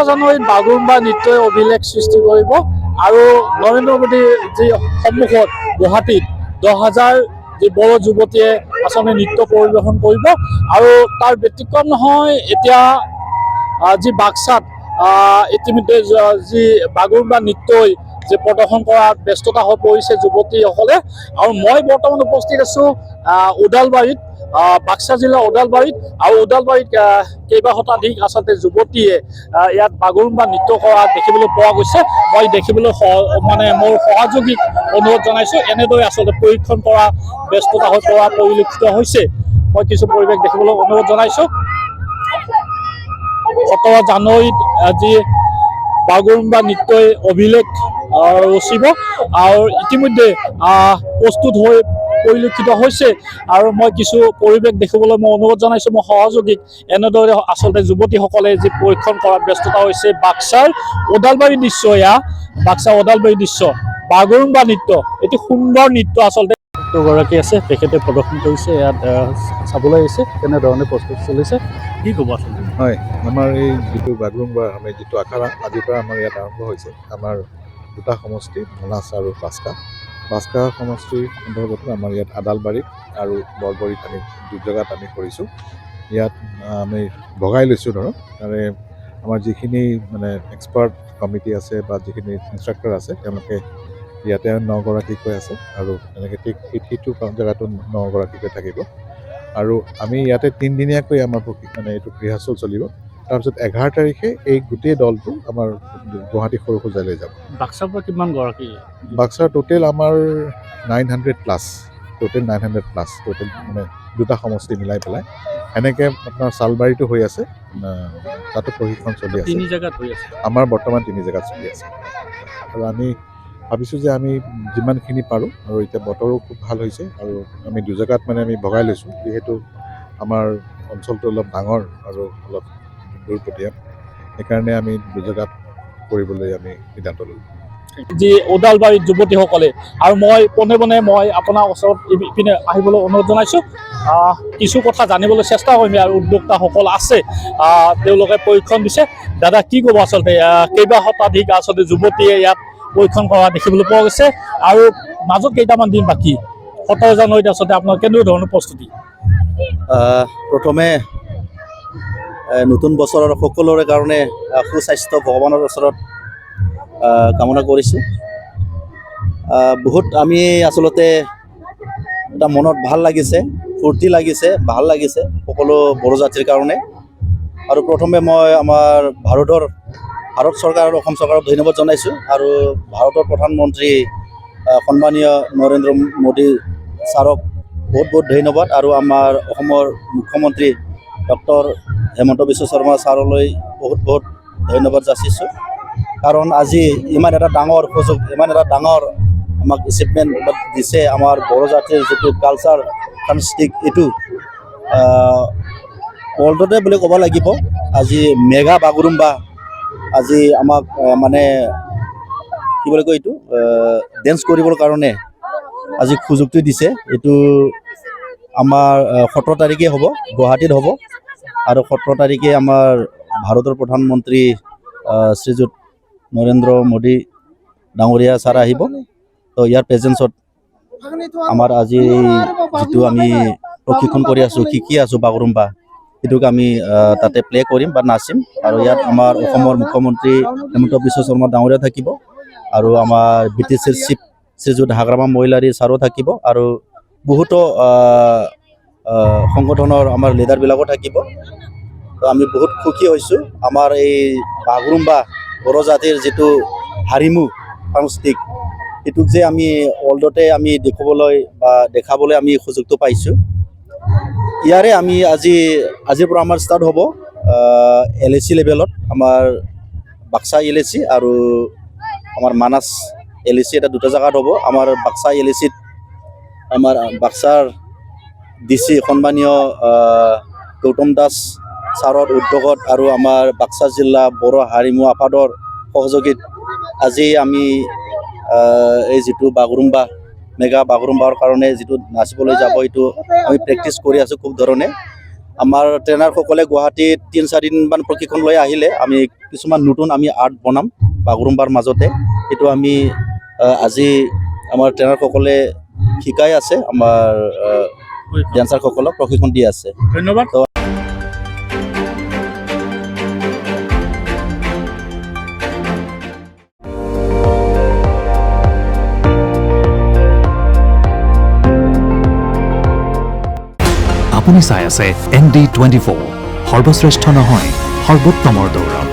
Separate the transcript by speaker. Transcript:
Speaker 1: জানুৱাৰীত বাগৰুম্বা নৃত্যই অভিলেখ সৃষ্টি কৰিব আৰু নৰেন্দ্ৰ মোদীৰ যি সন্মুখত গুৱাহাটীত 10,000 যি বড়ো যুৱতীয়ে আচলতে নৃত্য পৰিৱেশন কৰিব আৰু তাৰ ব্যতিক্ৰম নহয় এতিয়া যি বাক্সাত ইতিমধ্যে যি বাগৰুম্বা নৃত্যই যে প্ৰদৰ্শন কৰাত ব্যস্ততা হৈ পৰিছে যুৱতীসকলে আৰু মই বৰ্তমান উপস্থিত আছোঁ ওদালবাৰীত বাক্সা জিলাৰ ওদালবাৰীত আৰু ওদালবাৰীত কেইবা শতাধিক আচলতে যুৱতীয়ে ইয়াত বাগৰুম্বা নৃত্য কৰা দেখিবলৈ পোৱা গৈছে মই দেখিবলৈ মানে মোৰ সহযোগীক অনুৰোধ জনাইছোঁ এনেদৰে আচলতে পৰীক্ষণ কৰা ব্যস্ততা হৈ পৰা পৰিলক্ষিত হৈছে মই কিছু পৰিৱেশ দেখিবলৈ অনুৰোধ জনাইছোঁ 17 জানুৱাৰীত যি বাগৰুম্বা নৃত্যই অভিলেখ ৰচিব আৰু ইতিমধ্যে প্ৰস্তুত হৈ পৰিলক্ষিত হৈছে আৰু মই কিছু পৰিৱেশ দেখিবলৈ মই অনুৰোধ জনাইছোঁ মোৰ সহযোগীক এনেদৰে আচলতে যুৱতীসকলে যি পৰীক্ষণ কৰাত ব্যস্ততা হৈছে বাক্সাৰ ওদালবাৰী দৃশ্য এয়া বাক্সা ওদালবাৰী দৃশ্য বাগৰুম্বা নৃত্য এটি সুন্দৰ নৃত্য আচলতে গৰাকী আছে তেখেতে প্ৰদৰ্শন কৰিছে ইয়াত চাবলৈ আহিছে কেনেধৰণে প্ৰস্তুত চলিছে কি ক'ব আচলতে
Speaker 2: হয় আমাৰ এই যিটো বাগৰুম্বা আমি যিটো আখাৰা আজিৰ পৰা আমাৰ ইয়াত আৰম্ভ হৈছে আমাৰ দুটা সমষ্টি মানাছ আৰু বাস্কা সমষ্টিৰ অন্তৰ্গত আমাৰ ইয়াত আদালবাৰীত আৰু বৰবৰীত আমি দুজেগাত আমি কৰিছোঁ ইয়াত আমি ভগাই লৈছোঁ ধৰক তাৰে আমাৰ যিখিনি মানে এক্সপাৰ্ট কমিটি আছে বা যিখিনি ইনষ্ট্ৰাক্টৰ আছে তেওঁলোকে ইয়াতে 9গৰাকীকৈ আছে আৰু এনেকৈ ঠিক সিটো জেগাতো 9গৰাকীকৈ থাকিব আৰু আমি ইয়াতে 3 দিনীয়াকৈ আমাৰ মানে এইটো ৰিহাৰ্চল চলিব তাৰপিছত 11 তাৰিখে এই গোটেই দলটো আমাৰ গুৱাহাটী সৰু সজাইলৈ যাব
Speaker 1: বাক্সাৰ পৰা কিমান গৰাকী
Speaker 2: বাক্সাৰ টোটেল আমাৰ 900+ টোটেল 900+ টোটেল মানে দুটা সমষ্টি মিলাই পেলাই এনেকৈ আপোনাৰ চালবাৰীটো হৈ আছে তাতো প্ৰশিক্ষণ চলি আছে
Speaker 1: 3 জেগাত হৈ আছে
Speaker 2: আমাৰ বৰ্তমান 3 জেগাত চলি আছে আৰু আমি ভাবিছোঁ যে আমি যিমানখিনি পাৰোঁ আৰু এতিয়া বতৰো খুব ভাল হৈছে আৰু আমি দুজেগাত মানে আমি ভগাই লৈছোঁ যিহেতু আমাৰ অঞ্চলটো অলপ ডাঙৰ আৰু অলপ দূৰপতীয়া সেইকাৰণে আমি দুজেগাত কৰিবলৈ আমি সিদ্ধান্ত ল'লোঁ
Speaker 1: যি ওদালবাৰীত যুৱতীসকলে আৰু মই পোনে পোনে মই আপোনাৰ ওচৰত ইপিনে আহিবলৈ অনুৰোধ জনাইছোঁ কিছু কথা জানিবলৈ চেষ্টা কৰিম আৰু উদ্যোক্তাসকল আছে তেওঁলোকে প্ৰশিক্ষণ দিছে দাদা কি ক'ব আচলতে কেইবা শতাধিক আচলতে যুৱতীয়ে ইয়াত পৰীক্ষণ কৰা দেখিবলৈ পোৱা গৈছে আৰু মাজত কেইটামান দিন বাকী 17 জানুৱাৰীত আচলতে আপোনাৰ কেনেধৰণৰ প্ৰস্তুতি
Speaker 3: প্ৰথমে নতুন বছৰৰ সকলোৰে কাৰণে সুস্বাস্থ্য ভগৱানৰ ওচৰত কামনা কৰিছোঁ বহুত আমি আচলতে এটা মনত ভাল লাগিছে ফূৰ্তি লাগিছে ভাল লাগিছে সকলো বড়ো জাতিৰ কাৰণে আৰু প্ৰথমে মই আমাৰ ভাৰত চৰকাৰ আৰু অসম চৰকাৰক ধন্যবাদ জনাইছোঁ আৰু ভাৰতৰ প্ৰধানমন্ত্ৰী সন্মানীয় নৰেন্দ্ৰ মোদী ছাৰক বহুত বহুত ধন্যবাদ আৰু আমাৰ অসমৰ মুখ্যমন্ত্ৰী ডক্টৰ হেমন্ত বিশ্ব শৰ্মা ছাৰলৈ বহুত বহুত ধন্যবাদ যাচিছোঁ কাৰণ আজি ইমান এটা ডাঙৰ সুযোগ ইমান এটা ডাঙৰ আমাক এচিভমেণ্ট দিছে আমাৰ বড়ো জাতিৰ যিটো কালচাৰ সাংস্কৃতিক এইটো ৱৰ্ল্ডতে বুলি ক'ব লাগিব আজি মেগা বাগৰুম্বা আজি আমাক মানে কি বুলি কয় এইটো ডেন্স কৰিবৰ কাৰণে আজি সুযোগটো দিছে এইটো আমাৰ 17 তাৰিখে হ'ব গুৱাহাটীত হ'ব আৰু 17 তাৰিখে আমাৰ ভাৰতৰ প্ৰধানমন্ত্ৰী শ্ৰীযুত নৰেন্দ্ৰ মোদী ডাঙৰীয়া ছাৰ আহিব তো ইয়াৰ প্ৰেজেঞ্চত আমাৰ আজি যিটো আমি প্ৰশিক্ষণ কৰি আছোঁ শিকি আছোঁ বাগৰুম্বা সেইটোক আমি তাতে প্লে কৰিম বা নাচিম আৰু ইয়াত আমাৰ অসমৰ মুখ্যমন্ত্ৰী হেমন্ত বিশ্ব শৰ্মা ডাঙৰীয়া থাকিব আৰু আমাৰ BTCৰ চিফ শ্ৰীযুত হাগ্ৰামা মহিলাৰী ছাৰো থাকিব আৰু বহুতো সংগঠনৰ আমাৰ লিডাৰবিলাকো থাকিব তো আমি বহুত সুখী হৈছোঁ আমাৰ এই বাগৰুম্বা বড়ো জাতিৰ যিটো হাৰিমু সাংস্কৃতিক এইটোক যে আমি ৱৰ্ল্ডতে আমি দেখাবলৈ আমি সুযোগটো পাইছোঁ ইয়াৰে আমি আজিৰ পৰা আমাৰ ষ্টাৰ্ট হ'ব LAC লেভেলত আমাৰ বাক্সা LAC আৰু আমাৰ মানাছ LAC এটা দুটা জেগাত হ'ব আমাৰ বাক্সা LACত আমাৰ বাক্সাৰ DC সন্মানীয় গৌতম দাস ছাৰৰ উদ্যোগত আৰু আমাৰ বাক্সা জিলা বড়ো হাৰিমু আফাদৰ সহযোগিত আজি আমি এই যিটো বাগৰুম্বা মেগা বাগৰুম্বাৰ কাৰণে যিটো নাচিবলৈ যাব এইটো আমি প্ৰেক্টিছ কৰি আছোঁ খুব ধৰণে আমাৰ ট্ৰেইনাৰসকলে গুৱাহাটীত 3-4 দিনমান প্ৰশিক্ষণ লৈ আহিলে আমি কিছুমান নতুন আমি আৰ্ট বনাম বাগৰুম্বাৰ মাজতে। সেইটো আমি আজি আমাৰ ট্ৰেইনাৰসকলে শিকাই আছে, আমাৰ ডেন্সাৰসকলক প্ৰশিক্ষণ দি আছে।
Speaker 1: ধন্যবাদ।
Speaker 4: আপুনি চাই আছে ND24, সৰ্বশ্ৰেষ্ঠ নহয় সৰ্বোত্তমৰ দৌৰ।